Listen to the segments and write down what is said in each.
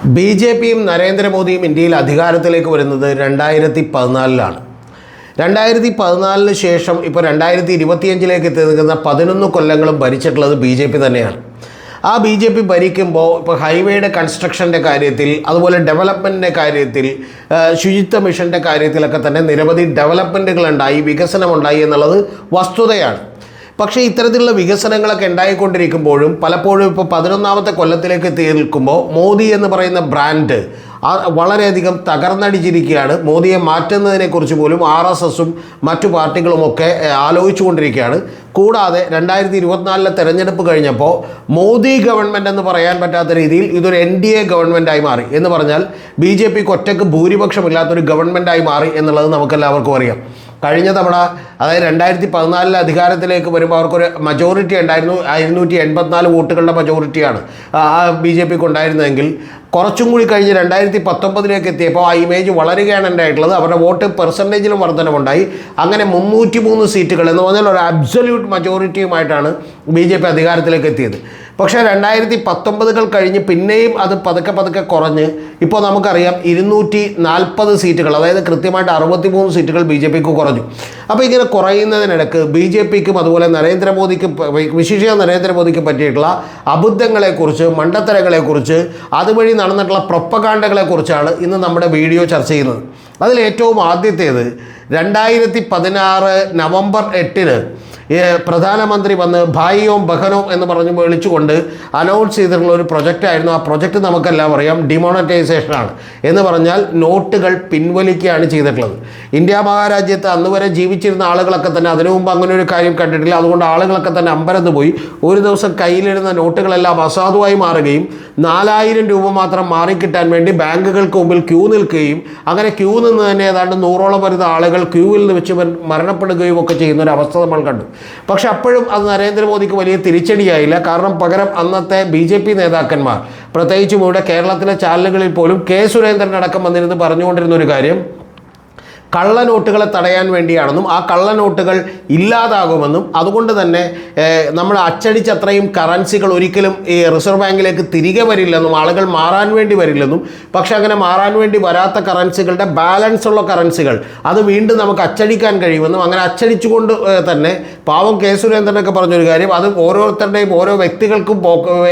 B J പിയും നരേന്ദ്രമോദിയും ഇന്ത്യയിൽ അധികാരത്തിലേക്ക് വരുന്നത് 2014 2014 ശേഷം ഇപ്പോൾ 2025 എത്തി നിൽക്കുന്ന 11 കൊല്ലങ്ങളും ഭരിച്ചിട്ടുള്ളത് ബി ജെ പി തന്നെയാണ്. ആ ബി ജെ പി ഭരിക്കുമ്പോൾ ഇപ്പോൾ ഹൈവേയുടെ കൺസ്ട്രക്ഷൻ്റെ കാര്യത്തിൽ, അതുപോലെ ഡെവലപ്മെൻറ്റിൻ്റെ കാര്യത്തിൽ, ശുചിത്വ മിഷൻ്റെ കാര്യത്തിലൊക്കെ തന്നെ നിരവധി ഡെവലപ്മെൻറ്റുകളുണ്ടായി, വികസനമുണ്ടായി എന്നുള്ളത് വസ്തുതയാണ്. പക്ഷേ ഇത്തരത്തിലുള്ള വികസനങ്ങളൊക്കെ ഉണ്ടായിക്കൊണ്ടിരിക്കുമ്പോഴും പലപ്പോഴും ഇപ്പോൾ 11ാമത്തെ കൊല്ലത്തിലേക്ക് എത്തി നിൽക്കുമ്പോൾ മോദി എന്ന് പറയുന്ന ബ്രാൻഡ് വളരെയധികം തകർന്നടിച്ചിരിക്കുകയാണ്. മോദിയെ മാറ്റുന്നതിനെക്കുറിച്ച് പോലും RSSും മറ്റു പാർട്ടികളുമൊക്കെ ആലോചിച്ചുകൊണ്ടിരിക്കുകയാണ്. കൂടാതെ 2024 തെരഞ്ഞെടുപ്പ് കഴിഞ്ഞപ്പോൾ മോദി ഗവൺമെൻറ് എന്ന് പറയാൻ പറ്റാത്ത രീതിയിൽ ഇതൊരു NDA ഗവൺമെൻറ്റായി മാറി. എന്ന് പറഞ്ഞാൽ ബി ജെ പിക്ക് ഒറ്റയ്ക്ക് ഭൂരിപക്ഷമില്ലാത്തൊരു ഗവൺമെൻറ്റായി മാറി എന്നുള്ളത് നമുക്കെല്ലാവർക്കും അറിയാം. കഴിഞ്ഞ തവണ, അതായത് 2014 അധികാരത്തിലേക്ക് വരുമ്പോൾ അവർക്കൊരു മജോറിറ്റി ഉണ്ടായിരുന്നു. 284 വോട്ടുകളുടെ മജോറിറ്റിയാണ് ബി ജെ പിക്ക് ഉണ്ടായിരുന്നതെങ്കിൽ കുറച്ചും കൂടി കഴിഞ്ഞ് 2019 എത്തിയപ്പോൾ ആ ഇമേജ് വളരുകയാണ് ഉണ്ടായിട്ടുള്ളത്. അവരുടെ വോട്ട് പെർസെൻറ്റേജിലും വർധനമുണ്ടായി. അങ്ങനെ 303 സീറ്റുകൾ എന്ന് പറഞ്ഞാൽ ഒരു അബ്സല്യൂട്ട് മജോറിറ്റിയുമായിട്ടാണ് ബി ജെ പി അധികാരത്തിലേക്ക് എത്തിയത്. പക്ഷേ 2019 കഴിഞ്ഞ് പിന്നെയും അത് പതുക്കെ കുറഞ്ഞ് ഇപ്പോൾ നമുക്കറിയാം 240 സീറ്റുകൾ, അതായത് കൃത്യമായിട്ട് 63 സീറ്റുകൾ ബി ജെ പിക്ക് കുറഞ്ഞു. അപ്പോൾ ഇങ്ങനെ കുറയുന്നതിനിടക്ക് ബി ജെ പിക്കും അതുപോലെ നരേന്ദ്രമോദിക്കും, വിശേഷിച്ച നരേന്ദ്രമോദിക്ക് പറ്റിയിട്ടുള്ള അബദ്ധങ്ങളെക്കുറിച്ച്, മണ്ടത്തരങ്ങളെക്കുറിച്ച്, അതുവഴി നടന്നിട്ടുള്ള പ്രൊപ്പഗാണ്ടകളെക്കുറിച്ചാണ് ഇന്ന് നമ്മുടെ വീഡിയോ ചർച്ച ചെയ്യുന്നത്. അതിൽ ഏറ്റവും ആദ്യത്തേത് 2016 നവംബർ 8 പ്രധാനമന്ത്രി വന്ന് ഭായിയോം ബഹനോം എന്ന് പറഞ്ഞ് വിളിച്ചുകൊണ്ട് അനൗൺസ് ചെയ്തിട്ടുള്ള ഒരു പ്രൊജക്റ്റായിരുന്നു. ആ പ്രൊജക്റ്റ് നമുക്കെല്ലാം അറിയാം, ഡിമോണറ്റൈസേഷനാണ്. എന്ന് പറഞ്ഞാൽ നോട്ടുകൾ പിൻവലിക്കുകയാണ് ചെയ്തിട്ടുള്ളത്. ഇന്ത്യ മഹാരാജ്യത്ത് അന്ന് വരെ ജീവിച്ചിരുന്ന ആളുകളൊക്കെ തന്നെ അതിനു മുമ്പ് അങ്ങനെ ഒരു കാര്യം കണ്ടിട്ടില്ല. അതുകൊണ്ട് ആളുകളൊക്കെ തന്നെ അമ്പരന്ന് പോയി. ഒരു ദിവസം കയ്യിലിരുന്ന നോട്ടുകളെല്ലാം അസാധുവായി മാറുകയും 4000 രൂപ മാത്രം മാറിക്കിട്ടാൻ വേണ്ടി ബാങ്കുകൾക്ക് മുമ്പിൽ ക്യൂ നിൽക്കുകയും, അങ്ങനെ ക്യൂ നിന്ന് തന്നെ ഏതാണ്ട് 100ഓളം വരുന്ന ആളുകൾ ക്യൂവിൽ നിന്ന് വെച്ച് മരണപ്പെടുകയും ഒക്കെ ചെയ്യുന്ന ഒരു അവസ്ഥ നമ്മൾ കണ്ടു. പക്ഷെ അപ്പോഴും അത് നരേന്ദ്രമോദിക്ക് വലിയ തിരിച്ചടിയായില്ല. കാരണം പകരം അന്നത്തെ ബി ജെ പി നേതാക്കന്മാർ, പ്രത്യേകിച്ചും ഇവിടെ കേരളത്തിലെ ചാനലുകളിൽ പോലും കെ സുരേന്ദ്രൻ അടക്കം വന്നിരുന്ന് പറഞ്ഞുകൊണ്ടിരുന്ന ഒരു കാര്യം കള്ളനോട്ടുകളെ തടയാൻ വേണ്ടിയാണെന്നും ആ കള്ളനോട്ടുകൾ ഇല്ലാതാകുമെന്നും അതുകൊണ്ട് തന്നെ നമ്മൾ അച്ചടിച്ചത്രയും കറൻസികൾ ഒരിക്കലും ഈ റിസർവ് ബാങ്കിലേക്ക് തിരികെ വരില്ലെന്നും ആളുകൾ മാറാൻ വേണ്ടി വരില്ലെന്നും, പക്ഷെ അങ്ങനെ മാറാൻ വേണ്ടി വരാത്ത കറൻസികളുടെ ബാലൻസ് ഉള്ള കറൻസികൾ അത് വീണ്ടും നമുക്ക് അച്ചടിക്കാൻ കഴിയുമെന്നും, അങ്ങനെ അച്ചടിച്ചുകൊണ്ട് തന്നെ പാവം കെ സുരേന്ദ്രനൊക്കെ പറഞ്ഞൊരു കാര്യം, അത് ഓരോരുത്തരുടെയും ഓരോ വ്യക്തികൾക്കും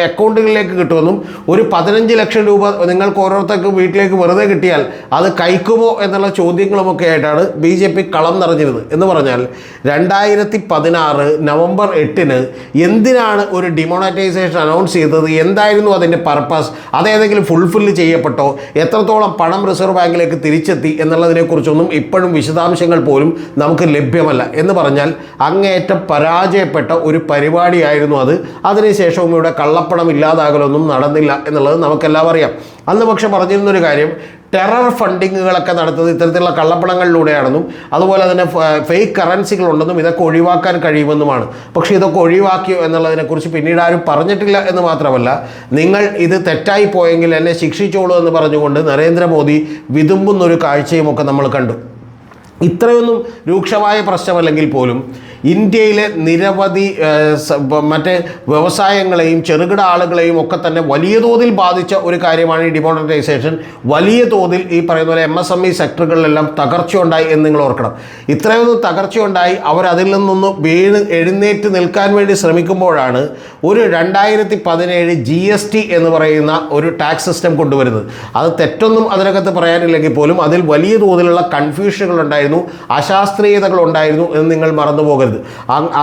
അക്കൗണ്ടുകളിലേക്ക് കിട്ടുമെന്നും, ഒരു 15 ലക്ഷം രൂപ നിങ്ങൾക്ക് ഓരോരുത്തർക്കും വീട്ടിലേക്ക് വെറുതെ കിട്ടിയാൽ അത് കഴിക്കുമോ എന്നുള്ള ചോദ്യങ്ങളുമൊക്കെ ആയിട്ടാണ് ബി ജെ പി കളം നിറഞ്ഞിരുന്നത്. എന്ന് പറഞ്ഞാൽ 2016 നവംബർ 8 എന്തിനാണ് ഒരു ഡിമോണറ്റൈസേഷൻ അനൗൺസ് ചെയ്തത്, എന്തായിരുന്നു അതിൻ്റെ പർപ്പസ്, അതേതെങ്കിലും ഫുൾഫില്ല് ചെയ്യപ്പെട്ടോ, എത്രത്തോളം പണം റിസർവ് ബാങ്കിലേക്ക് തിരിച്ചെത്തി എന്നുള്ളതിനെക്കുറിച്ചൊന്നും ഇപ്പോഴും വിശദാംശങ്ങൾ പോലും നമുക്ക് ലഭ്യമല്ല. എന്ന് പറഞ്ഞാൽ അങ്ങേയറ്റം പരാജയപ്പെട്ട ഒരു പരിപാടിയായിരുന്നു അത്. അതിനുശേഷവും ഇവിടെ കള്ളപ്പണം ഇല്ലാതാകലൊന്നും നടന്നില്ല എന്നുള്ളത് നമുക്കെല്ലാം അറിയാം. അന്ന് പക്ഷെ പറഞ്ഞിരുന്നൊരു കാര്യം, ടെറർ ഫണ്ടിങ്ങുകളൊക്കെ നടത്തുന്നത് ഇത്തരത്തിലുള്ള കള്ളപ്പണങ്ങളിലൂടെയാണെന്നും അതുപോലെ തന്നെ ഫേക്ക് കറൻസികളുണ്ടെന്നും ഇതൊക്കെ ഒഴിവാക്കാൻ കഴിയുമെന്നുമാണ്. പക്ഷേ ഇതൊക്കെ ഒഴിവാക്കിയോ എന്നുള്ളതിനെക്കുറിച്ച് പിന്നീട് ആരും പറഞ്ഞിട്ടില്ല എന്ന് മാത്രമല്ല, നിങ്ങൾ ഇത് തെറ്റായി പോയെങ്കിൽ എന്നെ ശിക്ഷിച്ചോളൂ എന്ന് പറഞ്ഞുകൊണ്ട് നരേന്ദ്രമോദി വിതുമ്പുന്നൊരു കാഴ്ചയുമൊക്കെ നമ്മൾ കണ്ടു. ഇത്രയൊന്നും രൂക്ഷമായ പ്രശ്നമല്ലെങ്കിൽ പോലും ഇന്ത്യയിലെ നിരവധി മറ്റ് വ്യവസായങ്ങളെയും ചെറുകിട ആളുകളെയും ഒക്കെ തന്നെ വലിയ തോതിൽ ബാധിച്ച ഒരു കാര്യമാണ് ഈ ഡിമോണറ്റൈസേഷൻ. വലിയ തോതിൽ ഈ പറയുന്ന പോലെ MSME സെക്ടറുകളിലെല്ലാം തകർച്ചയുണ്ടായി എന്ന് നിങ്ങൾ ഓർക്കണം. ഇത്രയൊന്നും തകർച്ചയുണ്ടായി അവരതിൽ നിന്നൊന്ന് വീണ് എഴുന്നേറ്റ് നിൽക്കാൻ വേണ്ടി ശ്രമിക്കുമ്പോഴാണ് ഒരു 2017 GST എന്ന് പറയുന്ന ഒരു ടാക്സ് സിസ്റ്റം കൊണ്ടുവരുന്നത്. അത് തെറ്റൊന്നും അതിനകത്ത് പറയാനില്ലെങ്കിൽ പോലും അതിൽ വലിയ തോതിലുള്ള കൺഫ്യൂഷനുകൾ ഉണ്ടായിരുന്നു, അശാസ്ത്രീയതകൾ ഉണ്ടായിരുന്നു എന്ന് നിങ്ങൾ മറന്നു പോകരുത്.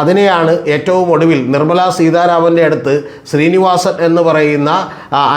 അതിനെയാണ് ഏറ്റവും ഒടുവിൽ നിർമ്മല സീതാരാമൻ്റെ അടുത്ത് ശ്രീനിവാസൻ എന്ന് പറയുന്ന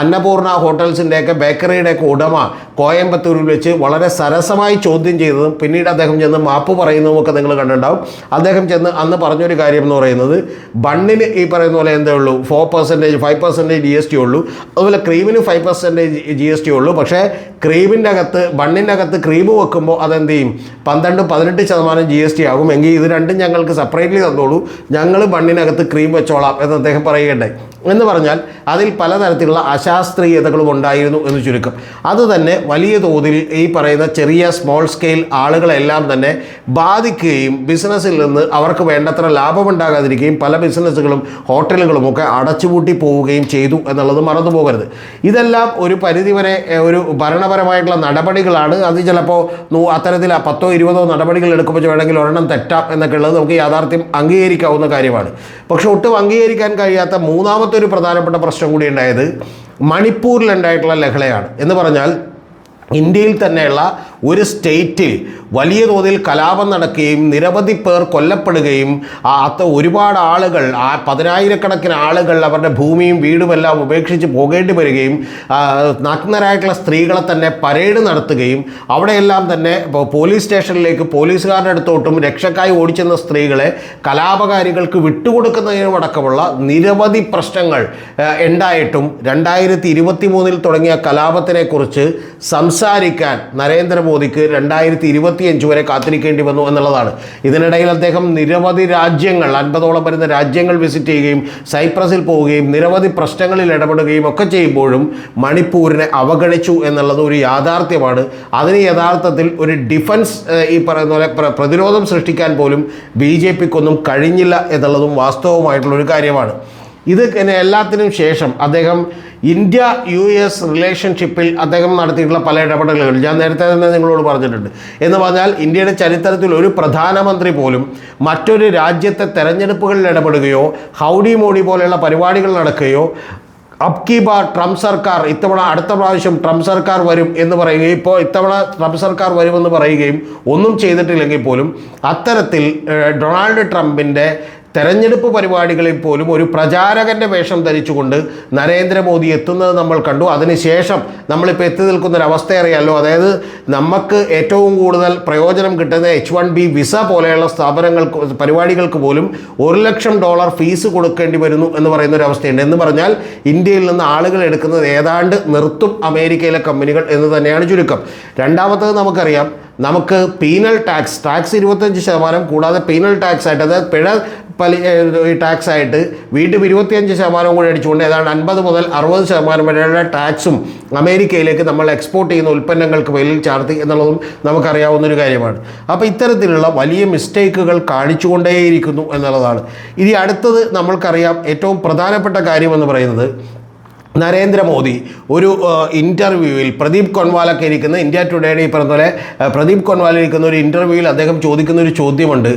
അന്നപൂർണ ഹോട്ടൽസിൻ്റെയൊക്കെ ബേക്കറിയുടെയൊക്കെ ഉടമ കോയമ്പത്തൂരിൽ വെച്ച് വളരെ സരസമായി ചോദ്യം ചെയ്തതും പിന്നീട് അദ്ദേഹം ചെന്ന് മാപ്പ് പറയുന്നതുമൊക്കെ നിങ്ങൾ കണ്ടിട്ടുണ്ടാവും. അദ്ദേഹം ചെന്ന് അന്ന് പറഞ്ഞൊരു കാര്യം എന്ന് പറയുന്നത്, ബണ്ണിന് ഈ പറയുന്ന പോലെ എന്തേ ഉള്ളൂ 4%, 5% GST ഉള്ളൂ, അതുപോലെ ക്രീമിന് 5% GST ഉള്ളൂ. പക്ഷേ ക്രീമിൻ്റെ അകത്ത്, ബണ്ണിൻ്റെ അകത്ത് ക്രീം വെക്കുമ്പോൾ അതെന്ത് ചെയ്യും, 12-18% GST ആകും. എങ്കിൽ ഇത് രണ്ടും ഞങ്ങൾക്ക് സെപ്പറേറ്റ്ലി തന്നോളൂ, ഞങ്ങൾ ബണ്ണിനകത്ത് ക്രീം വെച്ചോളാം എന്ന് അദ്ദേഹം പറയുകയുണ്ടായി. എന്ന് പറഞ്ഞാൽ അതിൽ പലതരത്തിലുള്ള അശാസ്ത്രീയതകളും ഉണ്ടായിരുന്നു എന്ന് ചുരുക്കം. അതുതന്നെ വലിയ തോതിൽ ഈ പറയുന്ന ചെറിയ സ്മോൾ സ്കെയിൽ ആളുകളെല്ലാം തന്നെ ബാധിക്കുകയും ബിസിനസ്സിൽ നിന്ന് അവർക്ക് വേണ്ടത്ര ലാഭമുണ്ടാകാതിരിക്കുകയും പല ബിസിനസ്സുകളും ഹോട്ടലുകളുമൊക്കെ അടച്ചുപൂട്ടി പോവുകയും ചെയ്തു എന്നുള്ളത് മറന്നു പോകരുത്. ഇതെല്ലാം ഒരു പരിധിവരെ ഒരു ഭരണപരമായിട്ടുള്ള നടപടികളാണ്. അത് ചിലപ്പോൾ അത്തരത്തിൽ 10-20 നടപടികൾ എടുക്കുമ്പോൾ വേണമെങ്കിൽ ഒരെണ്ണം തെറ്റാം എന്നൊക്കെ ഉള്ളത് നമുക്ക് യാഥാർത്ഥ്യം അംഗീകരിക്കാവുന്ന കാര്യമാണ്. പക്ഷെ ഒട്ടും അംഗീകരിക്കാൻ കഴിയാത്ത മൂന്നാമത്തെ ഒരു പ്രധാനപ്പെട്ട പ്രശ്നം കൂടി ഉണ്ടായത് മണിപ്പൂരിലുണ്ടായിട്ടുള്ള ലഹളയാണ്. എന്ന് പറഞ്ഞാൽ ഇന്ത്യയിൽ തന്നെയുള്ള ഒരു സ്റ്റേറ്റിൽ വലിയ തോതിൽ കലാപം നടക്കുകയും നിരവധി പേർ കൊല്ലപ്പെടുകയും ഒരുപാട് ആളുകൾ 10,000-കണക്കിന് ആളുകൾ അവരുടെ ഭൂമിയും വീടുമെല്ലാം ഉപേക്ഷിച്ച് പോകേണ്ടി വരികയും നഗ്നരായിട്ടുള്ള സ്ത്രീകളെ തന്നെ പരേഡ് നടത്തുകയും അവിടെയെല്ലാം തന്നെ പോലീസ് സ്റ്റേഷനിലേക്ക് പോലീസുകാരുടെ അടുത്തോട്ടും രക്ഷക്കായി ഓടിച്ചെന്ന സ്ത്രീകളെ കലാപകാരികൾക്ക് വിട്ടുകൊടുക്കുന്നതിനും അടക്കമുള്ള നിരവധി പ്രശ്നങ്ങൾ ഉണ്ടായിട്ടും 2023 തുടങ്ങിയ കലാപത്തിനെക്കുറിച്ച് സംസാരിക്കാൻ നരേന്ദ്രമോദിക്ക് 2025 വരെ കാത്തിരിക്കേണ്ടി വന്നു എന്നുള്ളതാണ്. ഇതിനിടയിൽ അദ്ദേഹം നിരവധി രാജ്യങ്ങൾ 50ഓളം വരുന്ന രാജ്യങ്ങൾ വിസിറ്റ് ചെയ്യുകയും സൈപ്രസിൽ പോവുകയും നിരവധി പ്രശ്നങ്ങളിൽ ഇടപെടുകയും ഒക്കെ ചെയ്യുമ്പോഴും മണിപ്പൂരിനെ അവഗണിച്ചു എന്നുള്ളത് ഒരു യാഥാർത്ഥ്യമാണ്. അതിന് യഥാർത്ഥത്തിൽ ഒരു ഡിഫൻസ് ഈ പറയുന്ന പോലെ പ്രതിരോധം സൃഷ്ടിക്കാൻ പോലും BJPക്കൊന്നും കഴിഞ്ഞില്ല എന്നുള്ളതും വാസ്തവമായിട്ടുള്ളൊരു കാര്യമാണ്. ഇത് എല്ലാത്തിനും ശേഷം അദ്ദേഹം ഇന്ത്യ US റിലേഷൻഷിപ്പിൽ അദ്ദേഹം നടത്തിയിട്ടുള്ള പല ഇടപെടലുകൾ ഞാൻ നേരത്തെ തന്നെ നിങ്ങളോട് പറഞ്ഞിട്ടുണ്ട്. എന്ന് പറഞ്ഞാൽ ഇന്ത്യയുടെ ചരിത്രത്തിൽ ഒരു പ്രധാനമന്ത്രി പോലും മറ്റൊരു രാജ്യത്തെ തെരഞ്ഞെടുപ്പുകളിൽ ഇടപെടുകയോ ഹൗഡി മോഡി പോലെയുള്ള പരിപാടികൾ നടക്കുകയോ അബ് കി ബാർ ട്രംപ് സർക്കാർ ഇത്തവണ അടുത്ത പ്രാവശ്യം ട്രംപ് സർക്കാർ വരും എന്ന് പറയുകയും ഇപ്പോൾ ഇത്തവണ ട്രംപ് സർക്കാർ വരുമെന്ന് പറയുകയും ഒന്നും ചെയ്തിട്ടില്ലെങ്കിൽ പോലും അത്തരത്തിൽ ഡൊണാൾഡ് ട്രംപിൻ്റെ തെരഞ്ഞെടുപ്പ് പരിപാടികളിൽ പോലും ഒരു പ്രചാരകൻ്റെ വേഷം ധരിച്ചുകൊണ്ട് നരേന്ദ്രമോദി എത്തുന്നത് നമ്മൾ കണ്ടു. അതിനുശേഷം നമ്മളിപ്പോൾ എത്തി നിൽക്കുന്നൊരവസ്ഥ അറിയാമല്ലോ. അതായത് നമുക്ക് ഏറ്റവും കൂടുതൽ പ്രയോജനം കിട്ടുന്ന H1B വിസ പോലെയുള്ള പരിപാടികൾക്ക് പോലും $1,00,000 ഫീസ് കൊടുക്കേണ്ടി വരുന്നു എന്ന് പറയുന്നൊരവസ്ഥയുണ്ട്. എന്ന് പറഞ്ഞാൽ ഇന്ത്യയിൽ നിന്ന് ആളുകൾ എടുക്കുന്നത് ഏതാണ്ട് നിർത്തും അമേരിക്കയിലെ കമ്പനികൾ എന്ന് തന്നെയാണ് ചുരുക്കം. രണ്ടാമത്തത് നമുക്കറിയാം, നമുക്ക് പീനൽ ടാക്സ് 25% കൂടാതെ പീനൽ ടാക്സ് ആയിട്ട് അതായത് പിഴ ടാക്സ് ആയിട്ട് വീണ്ടും 25% കൂടി അടിച്ചുകൊണ്ട് ഏതാണ്ട് 50 മുതൽ 60% വരെയുള്ള ടാക്സും അമേരിക്കയിലേക്ക് നമ്മൾ എക്സ്പോർട്ട് ചെയ്യുന്ന ഉൽപ്പന്നങ്ങൾക്ക് മേലിൽ ചാർത്തി എന്നുള്ളതും നമുക്കറിയാവുന്നൊരു കാര്യമാണ്. അപ്പോൾ ഇത്തരത്തിലുള്ള വലിയ മിസ്റ്റേക്കുകൾ കാണിച്ചുകൊണ്ടേയിരിക്കുന്നു എന്നുള്ളതാണ്. ഇനി അടുത്തത് നമ്മൾക്കറിയാം, ഏറ്റവും പ്രധാനപ്പെട്ട കാര്യമെന്ന് പറയുന്നത് നരേന്ദ്രമോദി ഒരു ഇൻ്റർവ്യൂവിൽ പ്രദീപ് കൊൻവാലൊക്കെ ഇരിക്കുന്ന ഇന്ത്യ ടുഡേയുടെ ഈ പറഞ്ഞ പോലെ പ്രദീപ് കൊൻവാല ഇരിക്കുന്ന ഒരു ഇൻ്റർവ്യൂവിൽ അദ്ദേഹം ചോദിക്കുന്ന ഒരു ചോദ്യമുണ്ട്.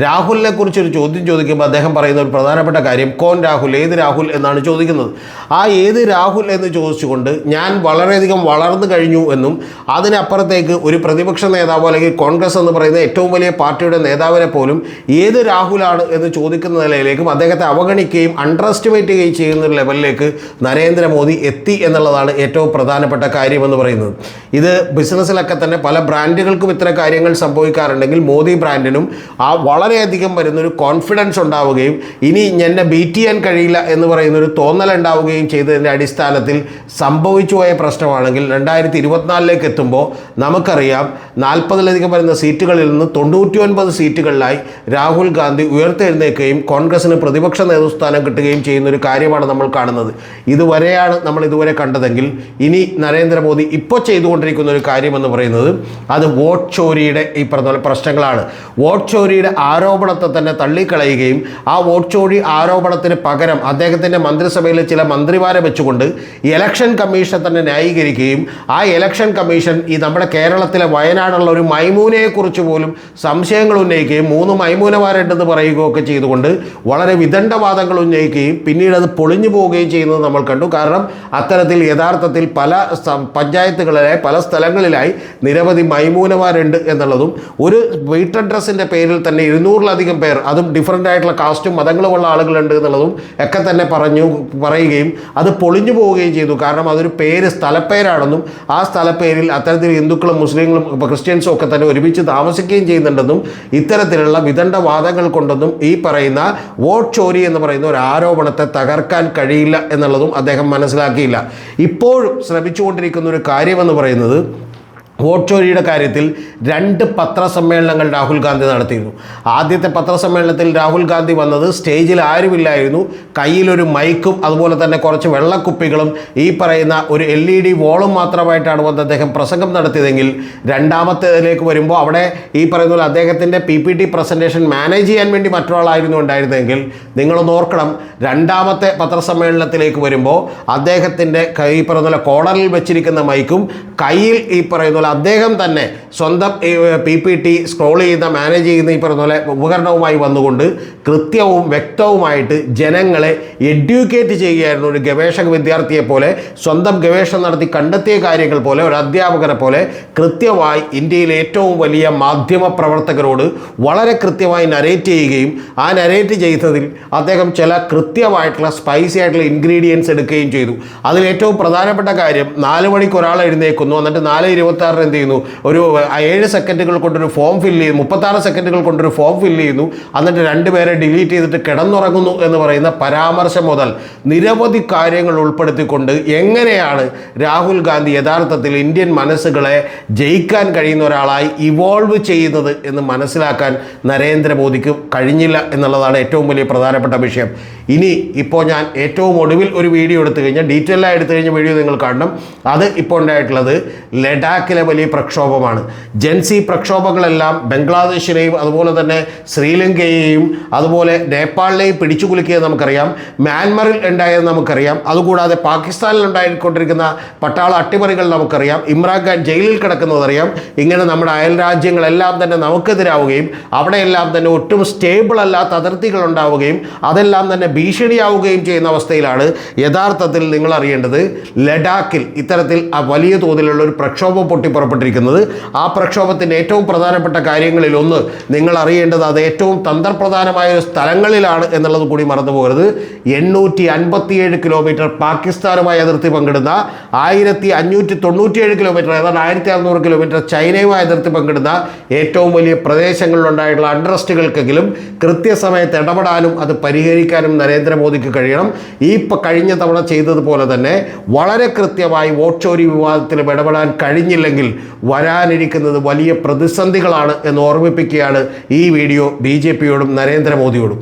രാഹുലിനെ കുറിച്ചൊരു ചോദ്യം ചോദിക്കുമ്പോൾ അദ്ദേഹം പറയുന്ന ഒരു പ്രധാനപ്പെട്ട കാര്യം കോൻ രാഹുൽ, ഏത് രാഹുൽ എന്നാണ് ചോദിക്കുന്നത്. ആ ഏത് രാഹുൽ എന്ന് ചോദിച്ചുകൊണ്ട് ഞാൻ വളരെയധികം വളർന്നു കഴിഞ്ഞു എന്നും അതിനപ്പുറത്തേക്ക് ഒരു പ്രതിപക്ഷ നേതാവോ അല്ലെങ്കിൽ കോൺഗ്രസ് എന്ന് പറയുന്ന ഏറ്റവും വലിയ പാർട്ടിയുടെ നേതാവിനെ പോലും ഏത് രാഹുലാണ് എന്ന് ചോദിക്കുന്ന നിലയിലേക്കും അദ്ദേഹത്തെ അവഗണിക്കുകയും അണ്ടർ എസ്റ്റിമേറ്റ് ചെയ്യുകയും ചെയ്യുന്ന ഒരു ലെവലിലേക്ക് നരേന്ദ്രമോദി എത്തി എന്നുള്ളതാണ് ഏറ്റവും പ്രധാനപ്പെട്ട കാര്യമെന്ന് പറയുന്നത്. ഇത് ബിസിനസ്സിലൊക്കെ തന്നെ പല ബ്രാൻഡുകൾക്കും ഇത്തരം കാര്യങ്ങൾ സംഭവിക്കാറുണ്ടെങ്കിൽ മോദി ബ്രാൻഡിനും വളരെയധികം വരുന്നൊരു കോൺഫിഡൻസ് ഉണ്ടാവുകയും ഇനി എന്നെ ബീറ്റ് ചെയ്യാൻ കഴിയില്ല എന്ന് പറയുന്നൊരു തോന്നലുണ്ടാവുകയും ചെയ്തതിൻ്റെ അടിസ്ഥാനത്തിൽ സംഭവിച്ചു പോയ പ്രശ്നമാണെങ്കിൽ 2024 എത്തുമ്പോൾ നമുക്കറിയാം 40-ലധികം വരുന്ന സീറ്റുകളിൽ നിന്ന് 99 സീറ്റുകളിലായി രാഹുൽ ഗാന്ധി ഉയർത്തെഴുന്നേൽക്കുകയും കോൺഗ്രസിന് പ്രതിപക്ഷ നേതൃസ്ഥാനം കിട്ടുകയും ചെയ്യുന്നൊരു കാര്യമാണ് നമ്മൾ കാണുന്നത്. ഇതുവരെയാണ് നമ്മൾ ഇതുവരെ കണ്ടതെങ്കിൽ ഇനി നരേന്ദ്രമോദി ഇപ്പോൾ ചെയ്തുകൊണ്ടിരിക്കുന്ന ഒരു കാര്യമെന്ന് പറയുന്നത് അത് വോട്ട് ചോരിയുടെ ഈ പറഞ്ഞ പ്രശ്നങ്ങളാണ്. വോട്ട് ചോരിയുടെ ആരോപണത്തെ തന്നെ തള്ളിക്കളയുകയും ആ വോട്ട് ചോരി ആരോപണത്തിന് പകരം അദ്ദേഹത്തിൻ്റെ മന്ത്രിസഭയിലെ ചില മന്ത്രിമാരെ വെച്ചുകൊണ്ട് ഇലക്ഷൻ കമ്മീഷനെ തന്നെ ന്യായീകരിക്കുകയും ആ ഇലക്ഷൻ കമ്മീഷൻ ഈ നമ്മുടെ കേരളത്തിലെ വയനാടുള്ള ഒരു മൈമൂനയെക്കുറിച്ച് പോലും സംശയങ്ങൾ ഉന്നയിക്കുകയും 3 മൈമൂനമാരുണ്ടെന്ന് പറയുകയൊക്കെ ചെയ്തുകൊണ്ട് വളരെ വിദണ്ഡവാദങ്ങൾ ഉന്നയിക്കുകയും പിന്നീട് അത് പൊളിഞ്ഞു പോവുകയും ചെയ്യുന്നത് നമ്മൾ കണ്ടു. കാരണം അത്തരത്തിൽ യഥാർത്ഥത്തിൽ പല പഞ്ചായത്തുകളിലായി പല സ്ഥലങ്ങളിലായി നിരവധി മൈമൂനമാരുണ്ട് എന്നുള്ളതും ഒരു വീട്ട് അഡ്രസ്സിൻ്റെ പേരിൽ തന്നെ 200-ലധികം പേർ അതും ഡിഫറൻ്റ് ആയിട്ടുള്ള കാസ്റ്റും മതങ്ങളുമുള്ള ആളുകളുണ്ട് എന്നുള്ളതും ഒക്കെ തന്നെ പറയുകയും അത് പൊളിഞ്ഞു പോവുകയും ചെയ്തു. കാരണം അതൊരു പേര് സ്ഥലപ്പേരാണെന്നും ആ സ്ഥലപ്പേരിൽ അത്തരത്തിൽ ഹിന്ദുക്കളും മുസ്ലിങ്ങളും ക്രിസ്ത്യൻസും ഒക്കെ തന്നെ ഒരുമിച്ച് താമസിക്കുകയും ചെയ്യുന്നുണ്ടെന്നും ഇത്തരത്തിലുള്ള വിദണ്ഡവാദങ്ങൾ കൊണ്ടൊന്നും ഈ പറയുന്ന വോട്ട് ചോരി എന്ന് പറയുന്ന ഒരു ആരോപണത്തെ തകർക്കാൻ കഴിയില്ല എന്നുള്ളതും അദ്ദേഹം മനസ്സിലാക്കിയില്ല. ഇപ്പോഴും ശ്രമിച്ചുകൊണ്ടിരിക്കുന്ന ഒരു കാര്യമെന്ന് പറയുന്നത് വോട്ട് ചോരിയുടെ കാര്യത്തിൽ 2 പത്രസമ്മേളനങ്ങൾ രാഹുൽ ഗാന്ധി നടത്തിയിരുന്നു. ആദ്യത്തെ പത്രസമ്മേളനത്തിൽ രാഹുൽ ഗാന്ധി വന്നത് സ്റ്റേജിൽ ആരുമില്ലായിരുന്നു, കയ്യിലൊരു മൈക്കും അതുപോലെ തന്നെ കുറച്ച് വെള്ളക്കുപ്പികളും ഈ പറയുന്ന ഒരു LED വോളും മാത്രമായിട്ടാണ് വന്ന് അദ്ദേഹം പ്രസംഗം നടത്തിയതെങ്കിൽ രണ്ടാമത്തേതിലേക്ക് വരുമ്പോൾ അവിടെ ഈ പറയുന്ന പോലെ അദ്ദേഹത്തിൻ്റെ PPT പ്രസൻറ്റേഷൻ മാനേജ് ചെയ്യാൻ വേണ്ടി മറ്റൊരാളായിരുന്നു ഉണ്ടായിരുന്നെങ്കിൽ നിങ്ങളൊന്ന് ഓർക്കണം, രണ്ടാമത്തെ പത്രസമ്മേളനത്തിലേക്ക് വരുമ്പോൾ അദ്ദേഹത്തിൻ്റെ ഈ പറയുന്ന പോലെ കോളറിൽ വെച്ചിരിക്കുന്ന മൈക്കും കയ്യിൽ ഈ പറയുന്ന അദ്ദേഹം തന്നെ സ്വന്തം PPT സ്ക്രോൾ ചെയ്യുന്ന മാനേജ് ചെയ്യുന്ന ഈ പറഞ്ഞ പോലെ ഉപകരണവുമായി വന്നുകൊണ്ട് കൃത്യവും വ്യക്തവുമായിട്ട് ജനങ്ങളെ എഡ്യൂക്കേറ്റ് ചെയ്യുകയായിരുന്നു. ഒരു ഗവേഷക വിദ്യാർത്ഥിയെ പോലെ സ്വന്തം ഗവേഷണം നടത്തി കണ്ടെത്തിയ കാര്യങ്ങൾ പോലെ ഒരു അധ്യാപകരെ പോലെ കൃത്യമായി ഇന്ത്യയിലെ ഏറ്റവും വലിയ മാധ്യമ പ്രവർത്തകരോട് വളരെ കൃത്യമായി നരേറ്റ് ചെയ്യുകയും ആ നരേറ്റ് ചെയ്തതിൽ അദ്ദേഹം ചില കൃത്യമായിട്ടുള്ള സ്പൈസി ആയിട്ടുള്ള ഇൻഗ്രീഡിയൻസ് എടുക്കുകയും ചെയ്തു. അതിലേറ്റവും പ്രധാനപ്പെട്ട കാര്യം 4 മണിക്ക് ഒരാൾ എഴുന്നേൽക്കുന്നു, എന്നിട്ട് 4:26 എന്ത് ചെയ്യുന്നു, ഒരു 7 സെക്കൻഡുകൾ കൊണ്ടൊരു ഫോം ഫില്ല് ചെയ്യുന്നു, 36 സെക്കൻഡുകൾ കൊണ്ടൊരു ഫോം ഫില്ല് ചെയ്യുന്നു, എന്നിട്ട് 2 പേരെ ഡിലീറ്റ് ചെയ്തിട്ട് കിടന്നുറങ്ങുന്നു എന്ന് പറയുന്ന പരാമർശം മുതൽ നിരവധി കാര്യങ്ങൾ ഉൾപ്പെടുത്തിക്കൊണ്ട് എങ്ങനെയാണ് രാഹുൽ ഗാന്ധി യഥാർത്ഥത്തിൽ ഇന്ത്യൻ മനസ്സുകളെ ജയിക്കാൻ കഴിയുന്ന ഒരാളായി ഇവോൾവ് ചെയ്യുന്നത് എന്ന് മനസ്സിലാക്കാൻ നരേന്ദ്രമോദിക്ക് കഴിഞ്ഞില്ല എന്നുള്ളതാണ് ഏറ്റവും വലിയ പ്രധാനപ്പെട്ട വിഷയം. ഇനി ഇപ്പോൾ ഞാൻ ഏറ്റവും ഒടുവിൽ ഒരു വീഡിയോ എടുത്തു കഴിഞ്ഞാൽ, ഡീറ്റെയിലായി എടുത്തു കഴിഞ്ഞ വീഡിയോ നിങ്ങൾ കാണണം. അത് ഇപ്പോൾ ഉണ്ടായിട്ടുള്ളത് ലഡാക്കിലെ വലിയ പ്രക്ഷോഭമാണ്. ജൻസി പ്രക്ഷോഭങ്ങളെല്ലാം ബംഗ്ലാദേശിനെയും അതുപോലെ തന്നെ ശ്രീലങ്കയെയും അതുപോലെ നേപ്പാളിനെയും പിടിച്ചു കുലുക്കിയത് നമുക്കറിയാം, മ്യാൻമറിൽ ഉണ്ടായത് നമുക്കറിയാം, അതുകൂടാതെ പാകിസ്ഥാനിൽ ഉണ്ടായിക്കൊണ്ടിരിക്കുന്ന പട്ടാള അട്ടിമറികൾ നമുക്കറിയാം, ഇമ്രാൻഖാൻ ജയിലിൽ കിടക്കുന്നതറിയാം. ഇങ്ങനെ നമ്മുടെ അയൽ രാജ്യങ്ങളെല്ലാം തന്നെ നമുക്കെതിരാവുകയും അവിടെയെല്ലാം തന്നെ ഒട്ടും സ്റ്റേബിൾ അല്ലാത്ത അതിർത്തികൾ ഉണ്ടാവുകയും അതെല്ലാം തന്നെ ഭീഷണിയാവുകയും ചെയ്യുന്ന അവസ്ഥയിലാണ് യഥാർത്ഥത്തിൽ നിങ്ങൾ അറിയേണ്ടത് ലഡാക്കിൽ ഇത്തരത്തിൽ വലിയ തോതിലുള്ള ഒരു പ്രക്ഷോഭം പൊട്ടിപ്പുറപ്പെട്ടിരിക്കുന്നത്. ആ പ്രക്ഷോഭത്തിൻ്റെ ഏറ്റവും പ്രധാനപ്പെട്ട കാര്യങ്ങളിൽ ഒന്ന് നിങ്ങൾ അറിയേണ്ടത്, അത് ഏറ്റവും തന്ത്രപ്രധാനമായ ഒരു സ്ഥലങ്ങളിലാണ് എന്നുള്ളത് കൂടി മറന്നു പോകരുത്. 857 കിലോമീറ്റർ പാകിസ്ഥാനുമായി അതിർത്തി പങ്കിടുന്ന 1597 കിലോമീറ്റർ, ഏതാണ്ട് 1600 കിലോമീറ്റർ ചൈനയുമായി അതിർത്തി പങ്കിടുന്ന ഏറ്റവും വലിയ പ്രദേശങ്ങളിലുണ്ടായിട്ടുള്ള അൺറസ്റ്റുകൾക്കെങ്കിലും കൃത്യസമയത്ത് ഇടപെടാനും അത് പരിഹരിക്കാനും നരേന്ദ്രമോദിക്ക് കഴിയണം. ഈ കഴിഞ്ഞ തവണ ചെയ്തതുപോലെ തന്നെ വളരെ കൃത്യമായി വോട്ട് ചോരി വിവാദത്തിലും ഇടപെടാൻ കഴിഞ്ഞില്ലെങ്കിൽ വരാനിരിക്കുന്നത് വലിയ പ്രതിസന്ധികളാണ് എന്ന് ഓർമ്മിപ്പിക്കുകയാണ് ഈ വീഡിയോ BJPയോടും നരേന്ദ്രമോദിയോടും.